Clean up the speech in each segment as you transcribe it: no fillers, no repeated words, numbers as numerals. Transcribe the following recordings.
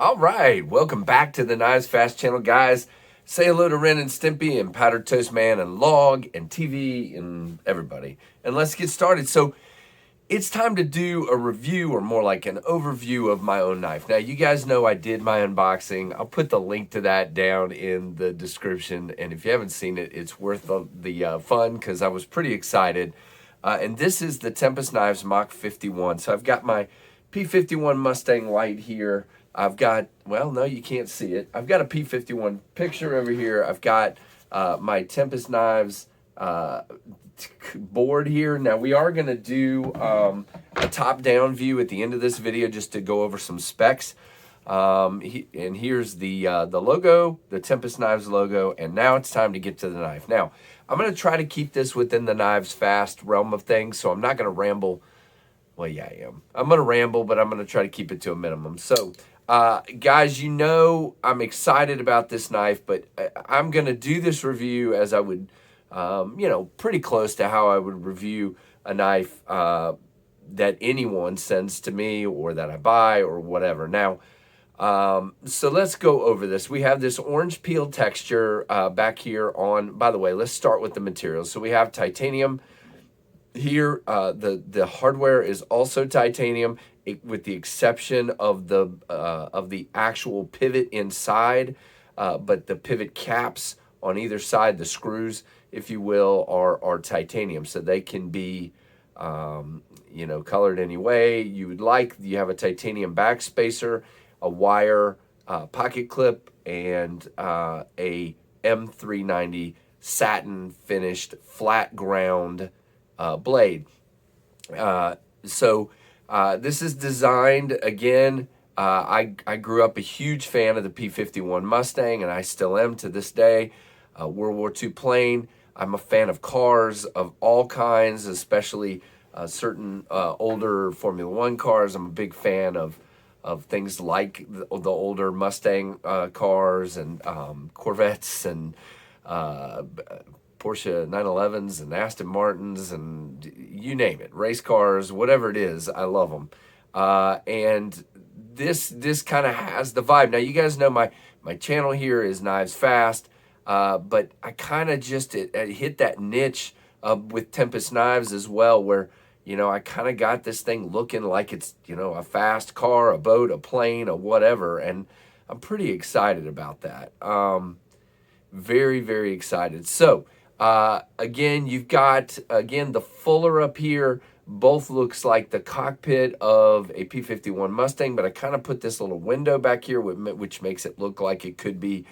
All right, welcome back to the KnivesFAST channel, guys. Say hello to Ren and Stimpy and Powdered Toast Man and Log and TV and everybody. And let's get started. So it's time to do a review, or more like an overview of my own knife. Now, you guys know I did my unboxing. I'll put the link to that down in the description. And if you haven't seen it, it's worth the fun because I was pretty excited. And this is the Tempest Knives Mach51. So I've got my P51 Mustang Light here. I've got, well, no, you can't see it. I've got a P51 picture over here. I've got my Tempest Knives board here. Now, we are going to do a top-down view at the end of this video just to go over some specs. And here's the logo, the Tempest Knives logo, and now it's time to get to the knife. Now, I'm going to try to keep this within the KnivesFAST realm of things, so I'm not going to ramble. Well, yeah, I am. I'm going to ramble, but I'm going to try to keep it to a minimum. So, guys, you know I'm excited about this knife, but I'm going to do this review as I would, you know, pretty close to how I would review a knife that anyone sends to me or that I buy or whatever. Now, so let's go over this. We have this orange peel texture back here on, by the way, let's start with the materials. So we have titanium. Here, the hardware is also titanium, with the exception of the actual pivot inside, but the pivot caps on either side, the screws, if you will, are titanium, so they can be, you know, colored any way you would like. You have a titanium back spacer, a wire pocket clip, and a M390 satin finished flat ground blade. So this is designed, again, I grew up a huge fan of the P51 Mustang, and I still am to this day. World War II plane. I'm a fan of cars of all kinds, especially certain older Formula One cars. I'm a big fan of things like the older Mustang cars and Corvettes and Porsche 911s and Aston Martins and you name it, race cars, whatever it is, I love them. And this kind of has the vibe. Now, you guys know my channel here is KnivesFAST, but I kind of just hit that niche with Tempest Knives as well, where, you know, I kind of got this thing looking like it's, you know, a fast car, a boat, a plane, a whatever, and I'm pretty excited about that. Very, very excited. So, again, you've got, again, the fuller up here. Both looks like the cockpit of a P51 Mustang, but I kind of put this little window back here, which makes it look like it could be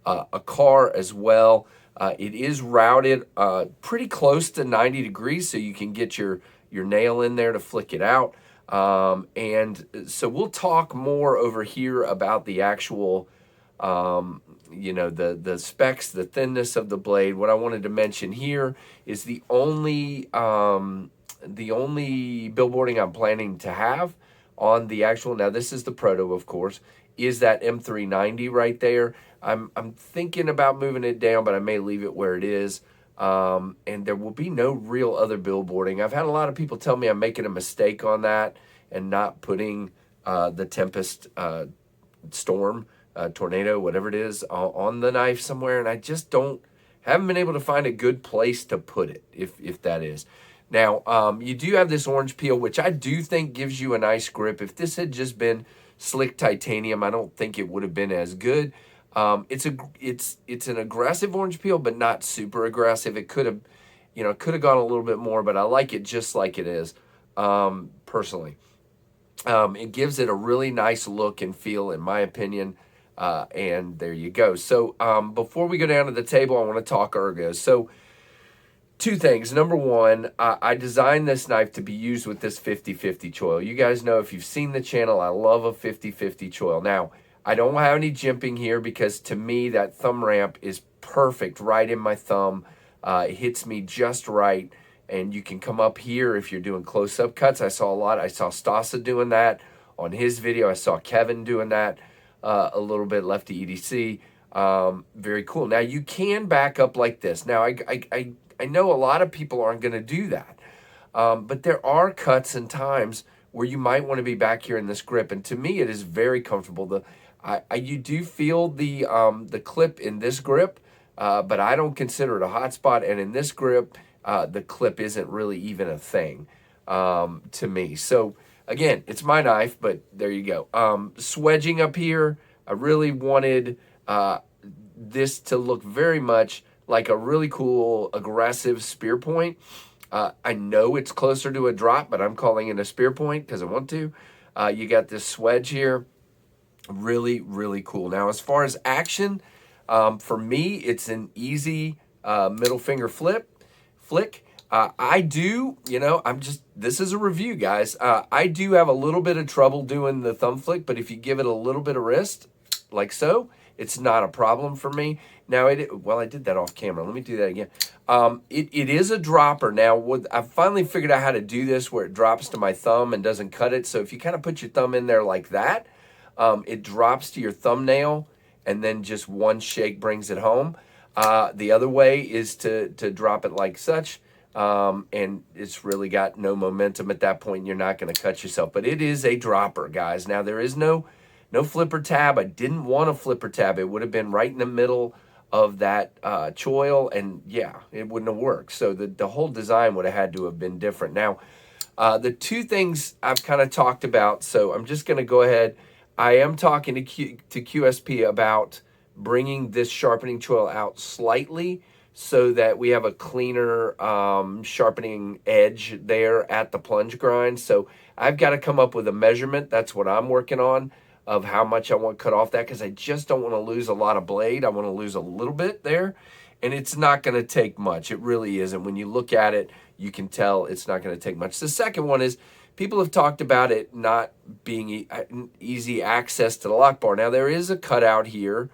a car as well. It is routed pretty close to 90 degrees, so you can get your nail in there to flick it out. And so we'll talk more over here about the actual you know, the specs, the thinness of the blade. What I wanted to mention here is the only billboarding I'm planning to have on the actual, now this is the proto, of course, is that M390 right there. I'm thinking about moving it down, but I may leave it where it is. And there will be no real other billboarding. I've had a lot of people tell me I'm making a mistake on that and not putting the Tempest Storm, tornado, whatever it is, on the knife somewhere, and I just haven't been able to find a good place to put it, if that is. Now, you do have this orange peel, which I do think gives you a nice grip. If this had just been slick titanium, I don't think it would have been as good. It's an aggressive orange peel, but not super aggressive. It could have, you know, gone a little bit more, but I like it just like it is, personally. It gives it a really nice look and feel, in my opinion. And there you go. So before we go down to the table, I want to talk ergos. So two things. Number one, I designed this knife to be used with this 50-50 choil. You guys know, if you've seen the channel, I love a 50-50 choil. Now, I don't have any jimping here because to me that thumb ramp is perfect right in my thumb. It hits me just right. And you can come up here if you're doing close-up cuts. I saw Stasa doing that on his video. I saw Kevin doing that a little bit, Lefty EDC. Very cool. Now, you can back up like this. Now, I know a lot of people aren't going to do that. But there are cuts and times where you might want to be back here in this grip. And to me, it is very comfortable. You do feel the clip in this grip, but I don't consider it a hot spot. And in this grip, the clip isn't really even a thing to me. So again, it's my knife, but there you go. Swedging up here, I really wanted this to look very much like a really cool, aggressive spear point. I know it's closer to a drop, but I'm calling it a spear point because I want to. You got this swedge here. Really, really cool. Now, as far as action, for me, it's an easy middle finger flick. I do, this is a review, guys. I do have a little bit of trouble doing the thumb flick, but if you give it a little bit of wrist, like so, it's not a problem for me. Now, I did that off camera. Let me do that again. It is a dropper. Now, I've finally figured out how to do this where it drops to my thumb and doesn't cut it. So if you kind of put your thumb in there like that, it drops to your thumbnail, and then just one shake brings it home. The other way is to drop it like such, and it's really got no momentum at that point. You're not going to cut yourself, but it is a dropper, guys. Now, there is no flipper tab. I didn't want a flipper tab. It would have been right in the middle of that choil, and yeah, it wouldn't have worked. So the whole design would have had to have been different. Now, the two things I've kind of talked about, so I'm just going to go ahead. I am talking to QSP about bringing this sharpening choil out slightly so that we have a cleaner sharpening edge there at the plunge grind. So I've got to come up with a measurement. That's what I'm working on, of how much I want cut off that, because I just don't want to lose a lot of blade. I want to lose a little bit there, and it's not going to take much. It really isn't. When you look at it, you can tell it's not going to take much. The second one is, people have talked about it not being easy access to the lock bar. Now, there is a cutout here,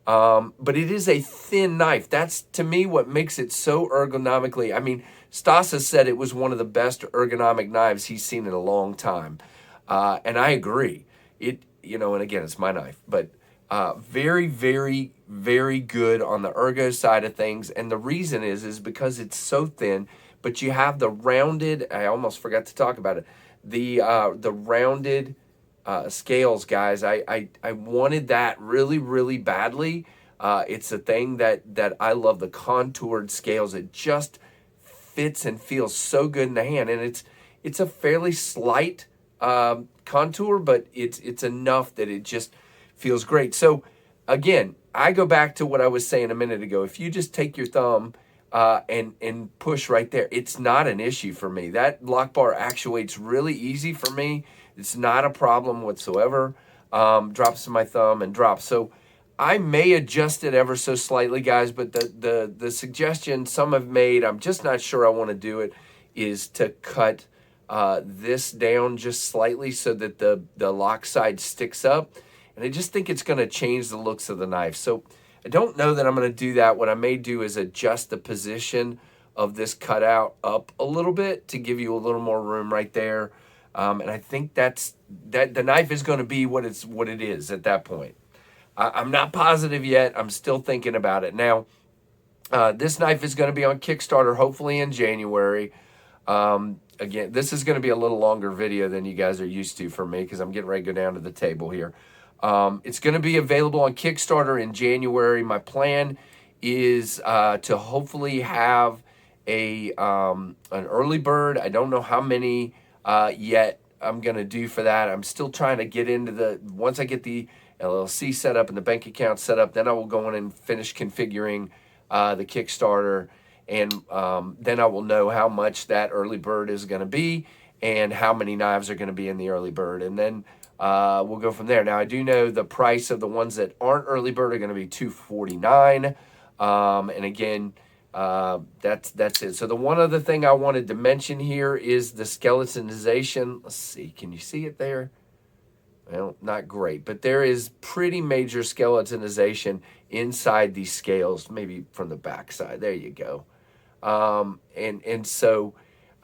but it is a thin knife. That's, to me, what makes it so ergonomically. I mean, Stas has said it was one of the best ergonomic knives he's seen in a long time, and I agree. And again, it's my knife, but very, very, very good on the ergo side of things. And the reason is because it's so thin, but you have the rounded, I almost forgot to talk about it, the rounded scales, guys. I wanted that really, really badly. It's a thing that I love, the contoured scales. It just fits and feels so good in the hand. And it's a fairly slight contour, but it's enough that it just feels great. So again, I go back to what I was saying a minute ago. If you just take your thumb and push right there, it's not an issue for me. That lock bar actuates really easy for me. It's not a problem whatsoever. Drops to my thumb and drops. So I may adjust it ever so slightly, guys, but the suggestion some have made, I'm just not sure I want to do it, is to cut this down just slightly so that the lock side sticks up. And I just think it's going to change the looks of the knife. So I don't know that I'm going to do that. What I may do is adjust the position of this cutout up a little bit to give you a little more room right there. And I think that the knife is going to be what it is at that point. I'm not positive yet. I'm still thinking about it. Now, this knife is going to be on Kickstarter hopefully in January. Again, this is going to be a little longer video than you guys are used to for me because I'm getting ready to go down to the table here. It's going to be available on Kickstarter in January. My plan is to hopefully have an early bird. I don't know how many yet I'm going to do for that. I'm still trying to get into once I get the LLC set up and the bank account set up, then I will go in and finish configuring the Kickstarter. And then I will know how much that early bird is going to be and how many knives are going to be in the early bird. And then we'll go from there. Now, I do know the price of the ones that aren't early bird are going to be $249. And again, that's it. So the one other thing I wanted to mention here is the skeletonization. Let's see. Can you see it there? Well, not great, but there is pretty major skeletonization inside these scales, maybe from the back side. There you go. And so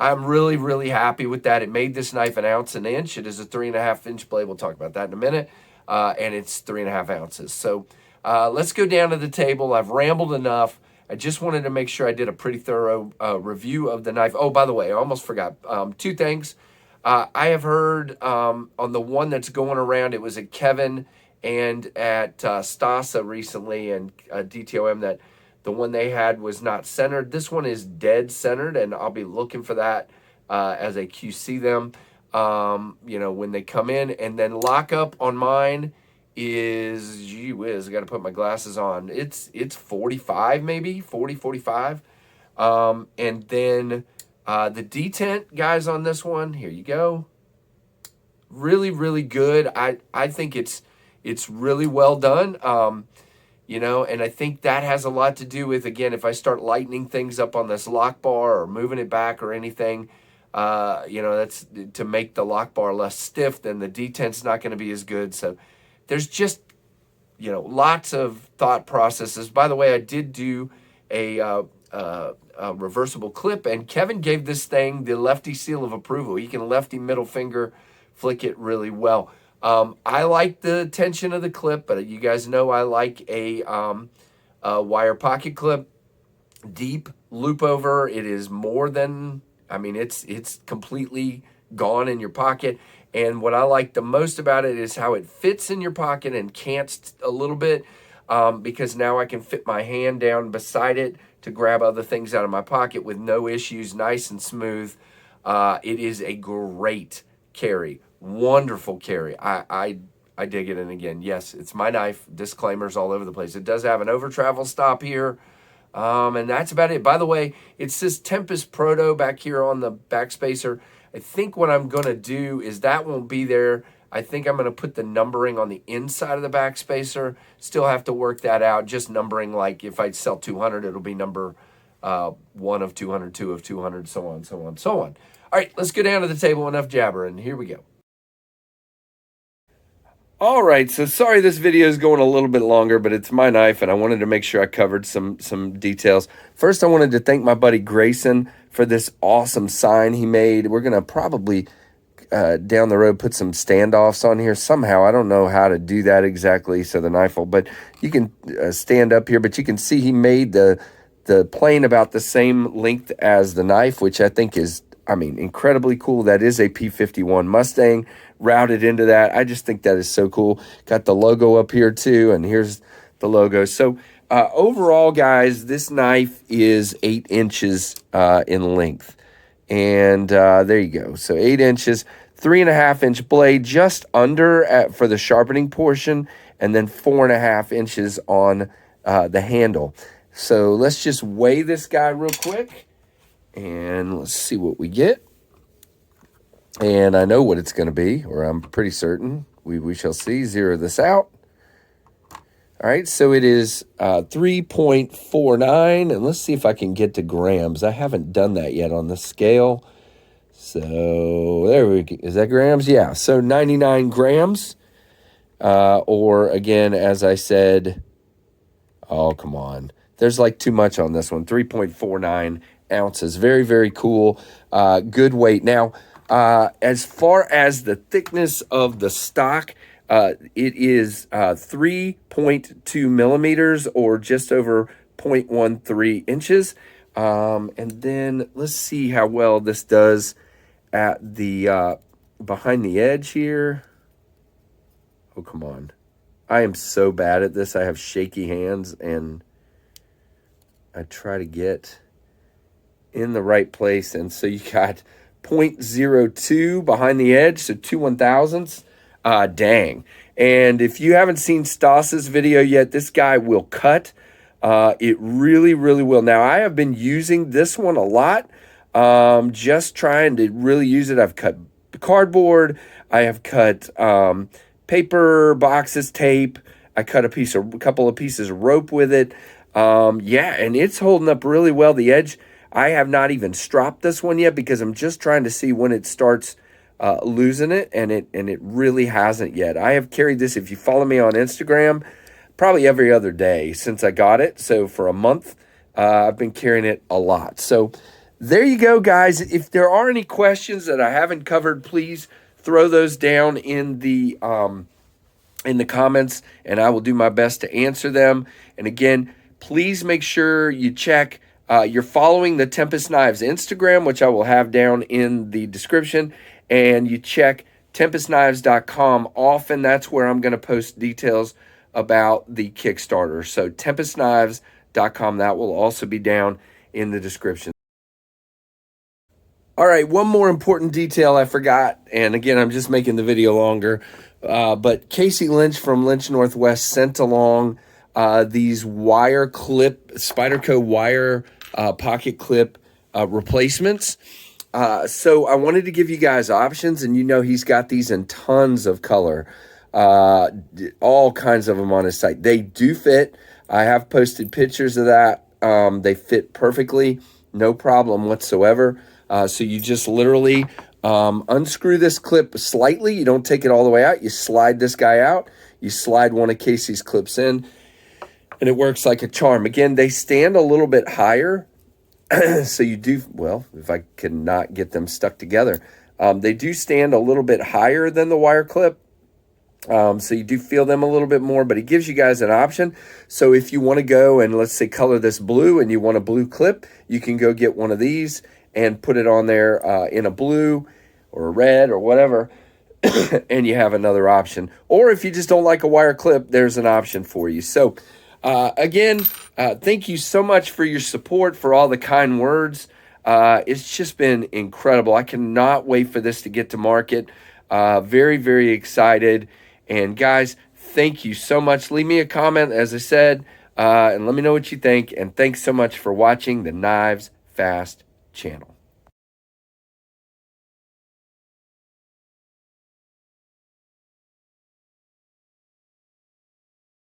I'm really, really happy with that. It made this knife 1 ounce an inch. It is a 3.5 inch blade. We'll talk about that in a minute. And it's 3.5 ounces. So let's go down to the table. I've rambled enough. I just wanted to make sure I did a pretty thorough review of the knife. Oh, by the way, I almost forgot. 2 things. I have heard on the one that's going around, it was a Kevin and at Stasa recently and DTOM that the one they had was not centered. This one is dead centered, and I'll be looking for that as I QC them, you know, when they come in. And then lockup on mine is, gee whiz, I got to put my glasses on. It's 45 maybe, 40, 45. And then the detent, guys, on this one, here you go. Really, really good. I think it's really well done. You know, and I think that has a lot to do with, again, if I start lightening things up on this lock bar or moving it back or anything, you know, that's to make the lock bar less stiff, then the detent's not going to be as good. So there's just, you know, lots of thought processes. By the way, I did do a reversible clip, and Kevin gave this thing the lefty seal of approval. He can lefty middle finger flick it really well. I like the tension of the clip, but you guys know I like a wire pocket clip. Deep loop over. It is more than, I mean, it's completely gone in your pocket. And what I like the most about it is how it fits in your pocket and cants a little bit, because now I can fit my hand down beside it to grab other things out of my pocket with no issues, nice and smooth. It is a great carry. Wonderful carry. I dig it. And again, yes, it's my knife. Disclaimers all over the place. It does have an over travel stop here. And that's about it. By the way, it says Tempest Proto back here on the backspacer. I think what I'm going to do is that won't be there. I think I'm going to put the numbering on the inside of the backspacer. Still have to work that out. Just numbering, like if I sell 200, it'll be number 1 of 200, 2 of 200, so on, so on, so on. All right, let's go down to the table. Enough jabbering. Here we go. All right, so sorry this video is going a little bit longer, but it's my knife, and I wanted to make sure I covered some details. First, I wanted to thank my buddy Grayson for this awesome sign he made. We're going to probably, down the road, put some standoffs on here somehow. I don't know how to do that exactly, so the knife will, but you can stand up here, but you can see he made the plane about the same length as the knife, which I think is, I mean, incredibly cool. That is a P51 Mustang routed into that. I just think that is so cool. Got the logo up here too, and here's the logo. So overall, guys, this knife is 8 inches in length. And there you go. So 8 inches, 3.5-inch blade just under for the sharpening portion, and then 4.5 inches on the handle. So let's just weigh this guy real quick, and let's see what we get. And I know what it's going to be, or I'm pretty certain. We shall see. Zero this out. All right, so it is 3.49, and let's see if I can get to grams. I haven't done that yet on the scale. So there we go. Is that grams? Yeah, so 99 grams. Or, again, as I said, oh, come on. There's like too much on this one. 3.49 ounces. Very, very cool. Good weight. Now, as far as the thickness of the stock, it is 3.2 millimeters, or just over 0.13 inches. And then let's see how well this does at the behind the edge here. Oh, come on. I am so bad at this. I have shaky hands, and I try to get in the right place. And so you got 0.02 behind the edge, so 2/1000ths. Dang. And if you haven't seen Stas's video yet, this guy will cut. It really, really will. Now, I have been using this one a lot, just trying to really use it. I've cut cardboard. I have cut paper boxes, tape. I cut a couple of pieces of rope with it. Yeah, and it's holding up really well. The edge, I have not even stropped this one yet because I'm just trying to see when it starts losing it, and it really hasn't yet. I have carried this, if you follow me on Instagram, probably every other day since I got it. So for a month, I've been carrying it a lot. So there you go, guys. If there are any questions that I haven't covered, please throw those down in the comments, and I will do my best to answer them. And again, please make sure you check. You're following the Tempest Knives Instagram, which I will have down in the description, and you check TempestKnives.com. Often that's where I'm going to post details about the Kickstarter. So TempestKnives.com, that will also be down in the description. All right, one more important detail I forgot, and again, I'm just making the video longer, but Casey Lynch from Lynch Northwest sent along these wire clip, Spyderco wire pocket clip replacements. So I wanted to give you guys options, and you know he's got these in tons of color, all kinds of them on his site. They do fit. I have posted pictures of that. They fit perfectly, no problem whatsoever. So you just literally unscrew this clip slightly. You don't take it all the way out. You slide this guy out. You slide one of Casey's clips in, and it works like a charm. Again, they stand a little bit higher. So you do, well, if I cannot get them stuck together, they do stand a little bit higher than the wire clip. So you do feel them a little bit more, but it gives you guys an option. So if you want to go and let's say color this blue and you want a blue clip, you can go get one of these and put it on there in a blue or a red or whatever, and you have another option. Or if you just don't like a wire clip, there's an option for you. So again, thank you so much for your support, for all the kind words. It's just been incredible. I cannot wait for this to get to market. Very, very excited. And guys, thank you so much. Leave me a comment, as I said, and let me know what you think. And thanks so much for watching the Knives Fast channel.